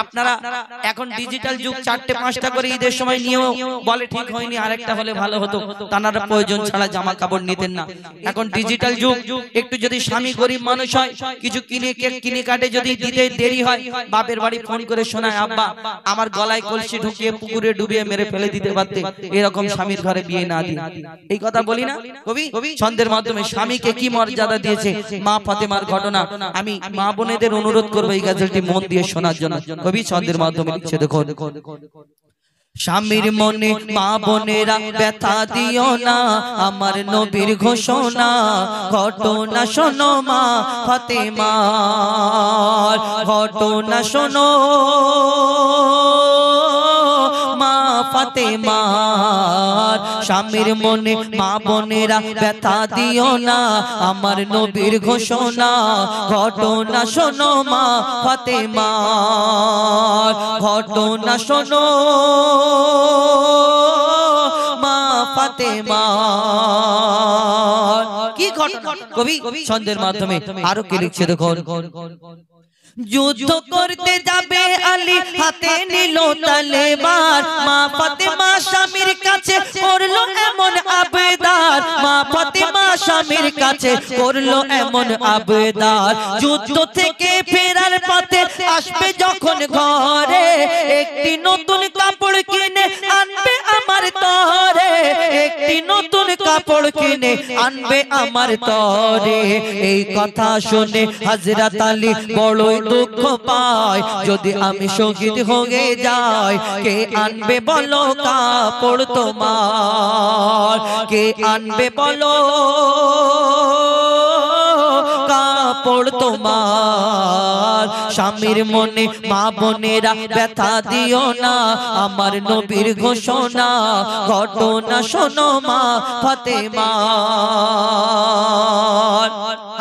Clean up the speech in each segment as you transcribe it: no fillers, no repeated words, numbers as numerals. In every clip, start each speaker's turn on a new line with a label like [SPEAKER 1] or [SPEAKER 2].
[SPEAKER 1] আপনারা এখন ডিজিটাল যুগ, 4টে 5টা করে ঈদের সময় নিয়েও বলে ঠিক হয়নি, আরেকটা হলে ভালো হতো। তানারা প্রয়োজন ছাড়া জামা কাপড় নিতেন না। এখন ডিজিটাল যুগ, একটু যদি স্বামী গরিব মানুষ হয়, কিছু কিনে কেক কিনে কাটে যদি দিতে দেরি হয়, বাপের বাড়ি ফোন করে শোনায়, আব্বা আমার গলায় কলসি ঢুকিয়ে পুকুরে ডুবিয়ে মেরে ফেলে দিতে পারতে, এরকম স্বামীর ঘরে বিয়ে না দিয়ে। এই কথা বলি না কবি ছন্দের মাধ্যমে স্বামীকে কি মর্যাদা দিয়েছে মা ফাতেমার ঘটনা। আমি মা বোনেদের অনুরোধ করবো এই গজলটি মন দিয়ে শোনার জন্য। কবি ছন্দের মাধ্যমে লিখছে, দেখো স্বামীর মনে মা বোনেরা ব্যথা দিও না, আমার নবীর ঘোষণা ঘটনা শোনো মা ফাতেমার, ঘটনা শোনো মা ফাতেমার। স্বামীর মনে মা বোনেরা ব্যথা দিও না, আমার নবীর ঘোষণা ঘটনা শোনো মা ফাতেমার, ঘটনা শোনো মা ফাতেমার। কি ঘটনা কবি ছন্দের মাধ্যমে আরো কি লিখছে দেখো, যুদ্ধ করতে যাবে আলী হাতে নিল তলোয়ার, মা ফাতেমা স্বামীর কাছে করলো এমন আবেদন, মা ফাতেমা স্বামীর কাছে করলো এমন আবেদন। যুদ্ধ থেকে ফেরার পথে আসবে যখন ঘরে, একটি নতুন কাপড় কিনে আনবে আমার তরে, একটি নতুন কাপড় কিনে আনবে আমার তরে। এই কথা শুনে হযরত আলী বড়ই দুঃখ পায়, যদি আমি শহীদ হয়ে যাই কে আনবে বলো কাপড় তোমার, কে আনবে বলো কাপড় তোমার। স্বামীর মনে মা বোনেরা ব্যথা দিও না, আমার নবীর ঘোষণা ঘটনা শোনো মা ফাতেমার।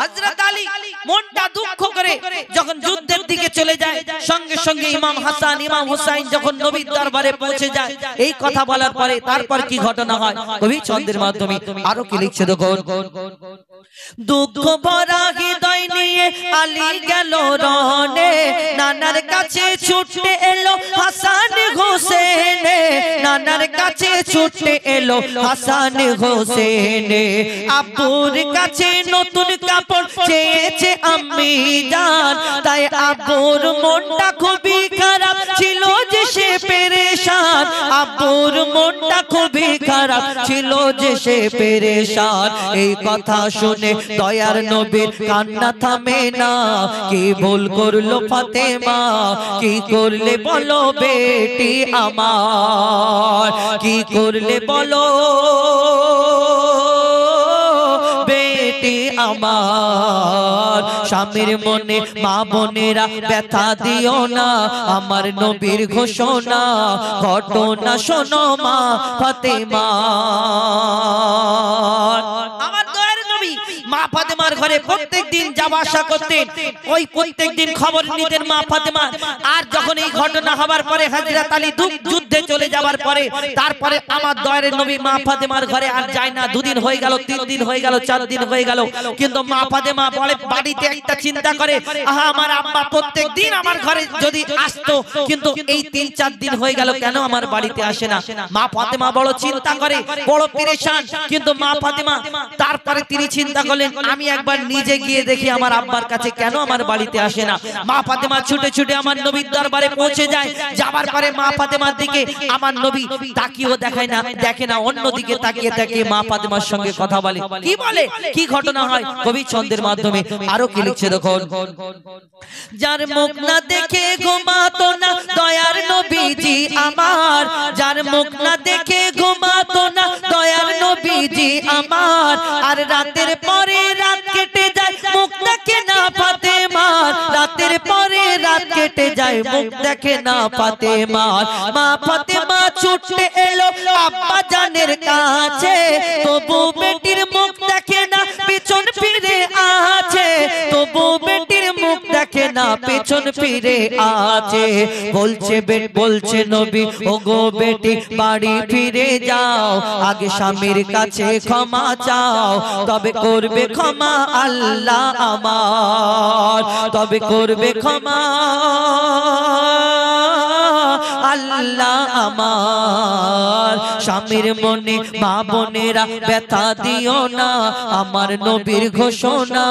[SPEAKER 1] হযরত আলী মনটা দুঃখ করে যখন যুদ্ধের দিকে চলে যায়, সঙ্গে সঙ্গে ইমাম হাসান ইমাম হুসাইন যখন নবীর দরবারে পৌঁছে যায়, এই কথা বলার পরে তারপর কি ঘটনা হয় কবি ছন্দের মাধ্যমে আরো কি লিখছে দেখো, দুঃখ ভরা হৃদয় নিয়ে আলী গেল রণে, নানার কাছে ছুটে এলো হাসান হোসেন, নানার কাছে ছুটে এলো হাসান হোসেন। আব্বুর কাছে নতুন কাপড় চেয়েছে আম্মি জান, তাই আব্বুর মনটা খুবই খারাপ ছিল যে সে পেরেশান, আব্বুর মনটা খুবই খারাপ ছিল যে সে পেরেশান। এই কথা শুনে দয়ার নবীর কান্না থামে না, কি ভুল করলো ফাতেমা, কি করলে বলো বেটি আমার, কি করলে বলো বেটি আমার। স্বামীর মনে মা বোনেরা ব্যথা দিও না, আমার নবীর ঘোষণা ঘটনা শোনো মা ফাতেমার। আমার দয়ার নবী মা ফাতেমার ঘরে প্রত্যেকদিন যাওয়া আসা করতেন, ওই প্রত্যেকদিন খবর নিতেন মা ফাতেমা। আর যখন এই ঘটনা হবার পরে হযরত আলী যুদ্ধে চলে যাবার পরে তারপরে আমার দয়ার নবী মা ফাতেমার ঘরে আর যায় না। 2 দিন হয়ে গেল, 3 দিন হয়ে গেল, 4 দিন হয়ে গেল, কিন্তু মা ফাতেমা বলে বাড়িতে একটা চিন্তা করে, আহা আমার আব্বা প্রত্যেকদিন আমার ঘরে যদি আসতো, কিন্তু এই 3-4 দিন হয়ে গেল কেন আমার বাড়িতে আসে না। মা ফাতেমা বড় চিন্তা করে, বড় পেরেশান। কিন্তু মা ফাতেমা তারপরে তিনি চিন্তা করলেন, আমি একবার নিজে গিয়ে দেখি আমার আব্বার কাছে কেন আমার বাড়িতে আসে না। মা ফাতেমা ছুটে ছুটে আমার নবীর দরবারে পৌঁছে যায়। যাবার পরে মা ফাতেমার দিকে আমার নবী তাকিয়েও দেখায় না, দেখে না, অন্যদিকে তাকিয়ে তাকিয়ে মা ফাতেমার সঙ্গে কথা বলে। কি বলে, কি ঘটনা হয় কবি ছন্দের মাধ্যমে আরো কি লিখছে দেখো, যার মুখ না দেখে ঘুমাতো না দয়ার নবীজি আমার, যার মুখ না দেখে ঘুমাতো না দয়ার নবীজি আমার, আর রাতের পরে রাত কেটে যায় মুখ দেখে না ফাতেমার, রাতের পরে রাত কেটে যায় মুখ দেখে না ফাতেমার। মা ফাতেমা ছুটে এলো আব্বা জানের কাছে, তবু বেটির মুখ দেখে না পিছন ফিরে আছে, তবু বেটির মুখ দেখে না পিছন ফিরে আছে। বলছে নবী, ওগো বেটি বাড়ি ফিরে যাও, আগে স্বামীর কাছে ক্ষমা চাও, তবে করবে ক্ষমা আল্লাহ আমার, তবে করবে ক্ষমা আল্লাহ আমার স্বামীর মনে মা বোনেরা ব্যথা দিও না আমার নবীর ঘোষণা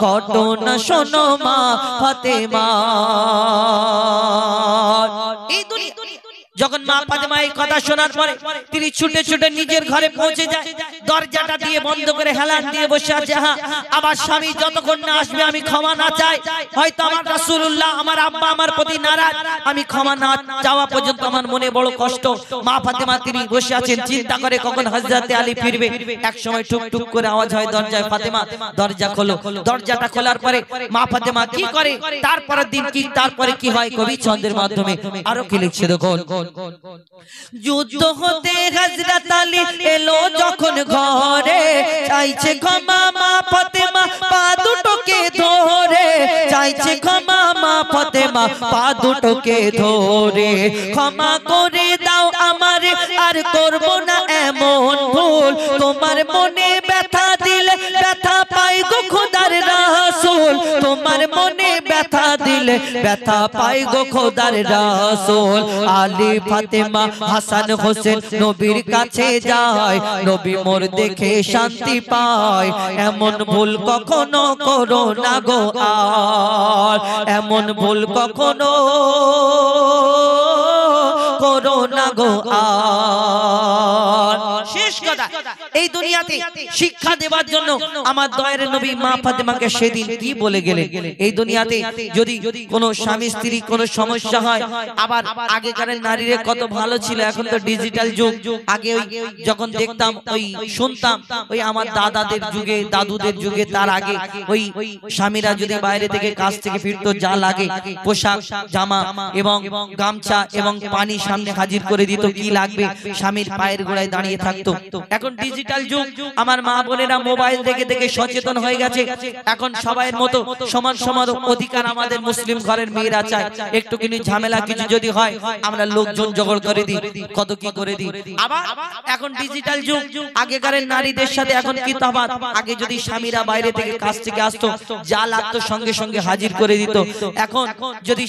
[SPEAKER 1] ঘটনা শোনো মা ফাতেমা এই দুনিয়া যখন মা ফাতেমা এই কথা শোনার পরে তিনি ছুটে ছুটে নিজের ঘরে পৌঁছে যায় দরজাটা দিয়ে বন্ধ করে হেলান দিয়ে বসে আছে আমার স্বামী যতক্ষণ না আসবে আমি ক্ষমা না চাই হয়তো আমার রাসূলুল্লাহ আমার আব্বা আমার প্রতি নারাজ আমি ক্ষমা না চাওয়া পর্যন্ত আমার মনে বড় কষ্ট মা ফাতেমা তিনি বসে আছেন চিন্তা করে কখন হযরতে আলী ফিরবে এক সময় টুক টুক করে আওয়াজ হয় দরজায় ফাতেমা দরজা খোলো দরজাটা খোলার পরে মা ফাতেমা কি করে তারপরের দিন কি তারপরে কি হয় কবি ছন্দের মাধ্যমে আরো কি লিখছে দেখুন যুদ্ধ হতে হযরত আলী এলো যখন ঘরে চাইছে ক্ষমা মা ফাতেমা পা দুটোকে ধরে চাইছে ক্ষমা মা ফাতেমা পা দুটোকে ধরে ক্ষমা করে দাও আমারে আর করব না এমন ভুল তোমার মনে ব্যথা দিলে ব্যথা পাই গো খোদার রাসূল তোমার মনে ব্যথা দিলে ব্যথা পাই গো খোদার রাসূল আলী ফাতেমা হাসান হোসেন নবীর কাছে যায় নবী মোর দেখে শান্তি পায় এমন ভুল কখনো করো না গো আর এমন ভুল কখনো করো না গো আর শেষ কথা এই দুনিয়াতে শিক্ষা দেওয়ার জন্য আমার দয়ার নবী মা ফাতেমাকে সেদিন কি বলে গেলেন এই দুনিয়াতে যদি কোনো স্বামী স্ত্রী কোনো সমস্যা হয় আবার আগেকার নারীরা কত ভালো ছিল এখন তো ডিজিটাল যুগ আগে ওই যখন দেখতাম ওই শুনতাম ওই আমার দাদাদের যুগে দাদুদের যুগে তার আগে ওই স্বামীরা যদি বাইরে থেকে কাজ থেকে ফিরতো যা লাগে পোশাক জামা এবং গামছা এবং পানি সামনে হাজির করে দিত কি লাগবে স্বামীর পায়ের গোড়ায় দাঁড়িয়ে থাকতো এখন ডিজিটাল যুগ আমার মা বোনেরা মোবাইল দেখে দেখে সচেতন হয়ে গেছে এখন সবাইয়ের মতো সমান সমান অধিকার আমাদের মুসলিম ঘরের মেয়েরা চায় একটু কিনি ঝামেলা কিছু যদি হয় আমরা লোকজন জগড় করে দিই কত কি করে দিই আবার এখন ডিজিটাল যুগ আগেকার নারীদের সাথে এখন কি তফাৎ আগে যদি স্বামীরা বাইরে থেকে কাজ থেকে আসতো যা লাগতো সঙ্গে সঙ্গে হাজির করে দিত এখন যদি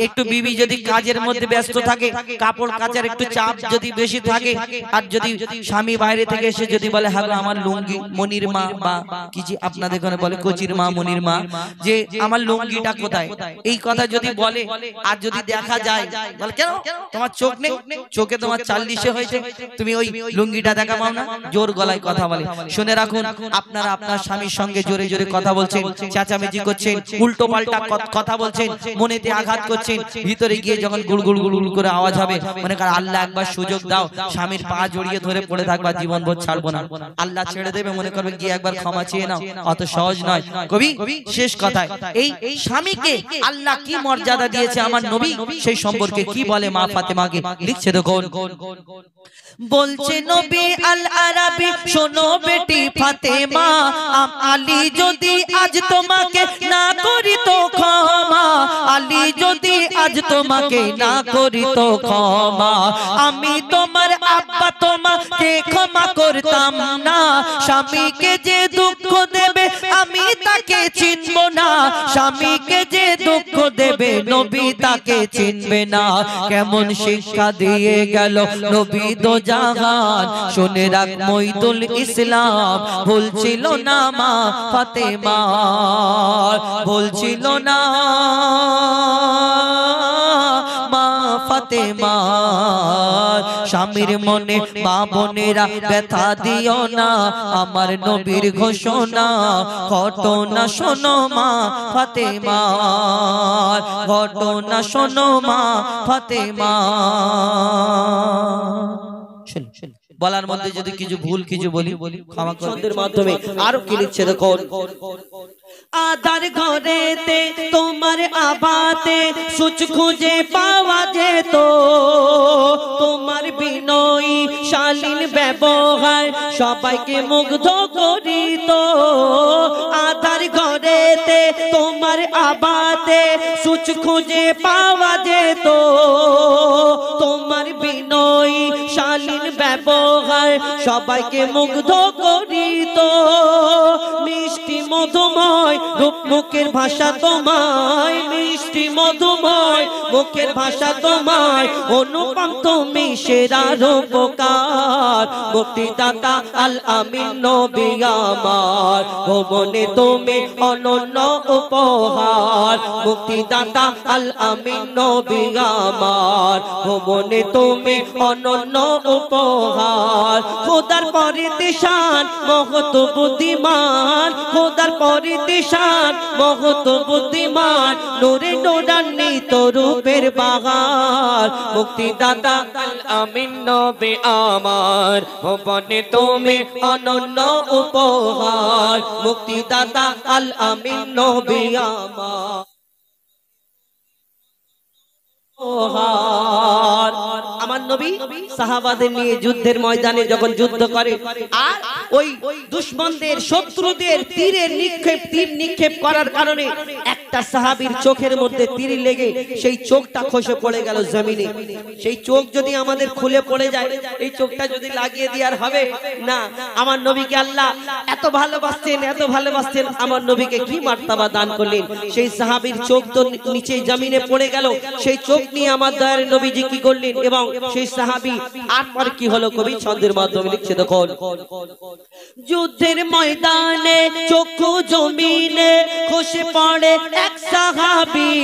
[SPEAKER 1] একটু বিবি যদি কাজের মধ্যে ব্যস্ত থাকে কাপড় কাচার একটু চাপ যদি বেশি থাকে আর যদি স্বামী বাইরে থেকে এসে যদি বলে হ্যাঁ আমার লুঙ্গি মনির মা বা কি যে আপনাদের এখানে বলে কোচির মা মনির মা যে আমার লুঙ্গিটা কোথায় এই কথা যদি বলে আর যদি দেখা যায় বলে কেন তোমার চোখ নেই চোখে তোমার 40 হয়েছে তুমি ওই লুঙ্গিটা দেখা পাও না জোর গলায় কথা বলে শুনে রাখুন আপনারা আপনার স্বামীর সঙ্গে জোরে জোরে কথা বলছেন চেঁচামেচি করছেন উল্টো পাল্টা কথা বলছেন মনেতে আঘাত করছেন ভিতরে গিয়ে যখন গুড়গুড় গুড়গুড় করে আওয়াজ হবে মনে কর আল্লাহ একবার সুযোগ দাও স্বামীর পা জড়িয়ে ধরে পড়ে থাকবা জীবন ভর ছাড়বো না আল্লাহ ছেড়ে দেবে মনে করবে গিয়ে একবার ক্ষমা চেয়ে নাও অত সহজ নয় কবি শেষ কথায় এই স্বামীকে আল্লাহ কি মর্যাদা দিয়েছে আমার নবী সেই সম্পর্কে কি বলে মা ফাতেমাকে লিখছে দেখুন বলছে নবী আল আরাবী শোনো বেটি ফাতেমা আলী যদি আজ তোমাকে না করি তো ক্ষমা আলী যদি আজ তোমাকে না করি তো ক্ষমা আমি তোমার আব্বা তোমাকে ক্ষমা করতাম না স্বামীকে যে দুঃখ দেবে আমি তাকে চিনব না স্বামীকে যে দুঃখ দেবে নবী তাকে চিনবে না কেমন শিক্ষা দিয়ে গেল নবী দো জাহান শুনে রাখ মঈদুল ইসলাম ভুলছিল না মা ফাতেমা ভুলছিল না মা ফাতেমা স্বামীর মনে মা বোনেরা ব্যথা দিও না আমার নবীর ঘোষণা ঘটনা শোনো মা ফাতেমা ঘটনা শোনো মা ফাতেমা বলার মধ্যে যদি কিছু ভুল কিছু বলি ক্ষমা করবেন মাধ্যমে আরো কি লিখছে দেখুন আদার ঘরেতে তোমার আবাতে সুচ খুঁজে পাওয়া যেত তোমার বিনয়ী শালীন ব্যবহার সবাইকে মুগ্ধ করিত আদার ঘরেতে তোমার আবাতে সুচ খুঁজে পাওয়া যেত তোমার বিনয়ী শালীন ব্যবহার সবাইকে মুগ্ধ করিত মিষ্টি মধুময় রূপ মুখের ভাষা তোমায় মিষ্টি মধুময় মুখের ভাষা তোমায় অনুপম তুমি সেরা রূপকার মুক্তিদাতা আল আমিন নবী আমার ভুবনে তুমি অনন্য উপহার মুক্তিদাতা আল আমিন নবী আমার ভুবনে তুমি অনন্য উপহার খোদার পরিদেশান মহৎ বুদ্ধিমান খোদার পরিদেশান মহৎ বুদ্ধিমান নূরে নূরান্বিত রূপের বাহার মুক্তিদাতা আল আমিন নবী আমার ভুবনে তুমি অনন্য উপহার মুক্তিদাতা আল আমিন নবী আমার আমার নবী সাহাবাদের নিয়ে যুদ্ধের ময়দানে যখন যুদ্ধ করে আর ওই দুশমনদের শত্রুদের তীর নিক্ষেপ করার কারণে একটা সাহাবীর চোখের মধ্যে তীর লেগে সেই চোখটা খসে পড়ে গেল জমিনে সেই চোখ যদি আমাদের খুলে পড়ে যায় এই চোখটা যদি লাগিয়ে দেওয়ার হবে না আমার নবীকে আল্লাহ এত ভালোবাসতেন আমার নবীকে কি মার্তবা দান করলেন সেই সাহাবীর চোখ তো নিচে জমিনে পড়ে গেল সেই চোখ নিয়ে আমার দয়ার নবীজি কি করলেন এবং সেই সাহাবী আর পর কি হলো কবি ছন্দের মাধ্যমে লিখছে দেখো যুদ্ধের ময়দানে চক্ষু জমিনে খসে পড়ে এক সাহাবী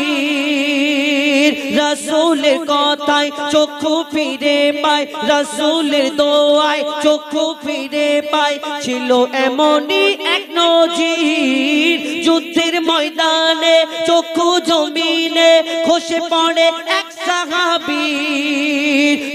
[SPEAKER 1] রাসূলের কথায় চক্ষু ফিরে পায় রাসূলের দোয়ায় চক্ষু ফিরে পায় ছিল এমনই এক নজির যুদ্ধের ময়দানে চক্ষু জমিনে খসে পড়ে এক সাহাবী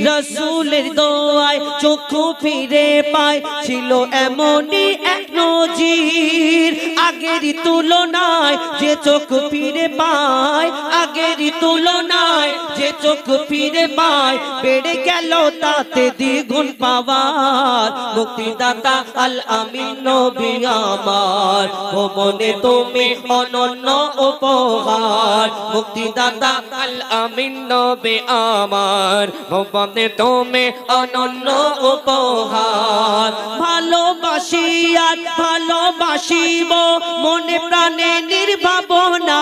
[SPEAKER 1] রাসূলের দোয়ায় চক্ষু ফিরে পায় ছিল এমনই এক নজির আগেরই তুলনায় যে চোখ ফিরে পায় আগেরই তুলনায় যে চোখ ফিরে পায় বেড়ে গেল তাতে দ্বিগুণ পাওয়ার মুক্তিদাতা আল আমিন নবী আমার ভুবনে তুমি অনন্য উপহার মুক্তিদাতা আল আমিন নবী আমার ভুবনে তুমি অনন্য উপহার ভালোবাসি আর ভালোবাসিব মনে প্রাণে নির্ভাবনা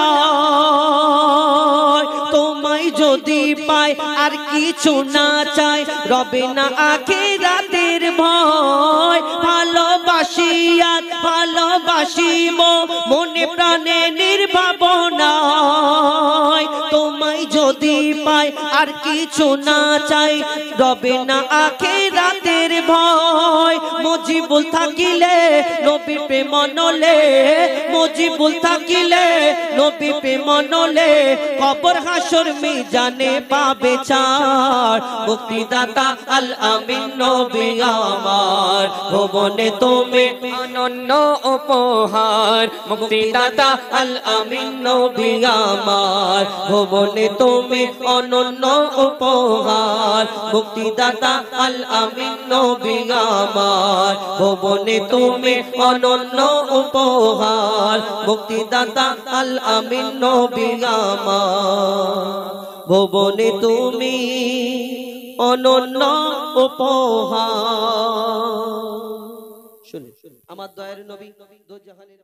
[SPEAKER 1] তোমায় যদি পাই আর কিছু না চাই রবে না আখিরাতের ভয় ভালোবাসি আর ভালোবাসিব মনে প্রাণে নির্ভাবনা তোমায় যদি পাই আর কিছু না চাই রবে না আখিরাতের ভয় মুজিবুল থাকিলে নবী প্রেম মনলে মুজিবুল থাকিলে নবী প্রেম মনলে কবর হাসর মিজানে পাবে ছাড় মুক্তিদাতা আল আমিন নবী আমার ভুবনে তুমি অনন্য উপহার মুক্তিদাতা আল আমিন নবী আমার ভুবনে তুমি অনন্য উপহার মুক্তিদাতা আল আমিন নবী আমার ভুবনে তুমি অনন্য উপহার মুক্তিদাতা আল আমিন নবী আমার ভুবনে তুমি অনন্য উপহার শুনুন আমার দয়ার নবী দো জাহানের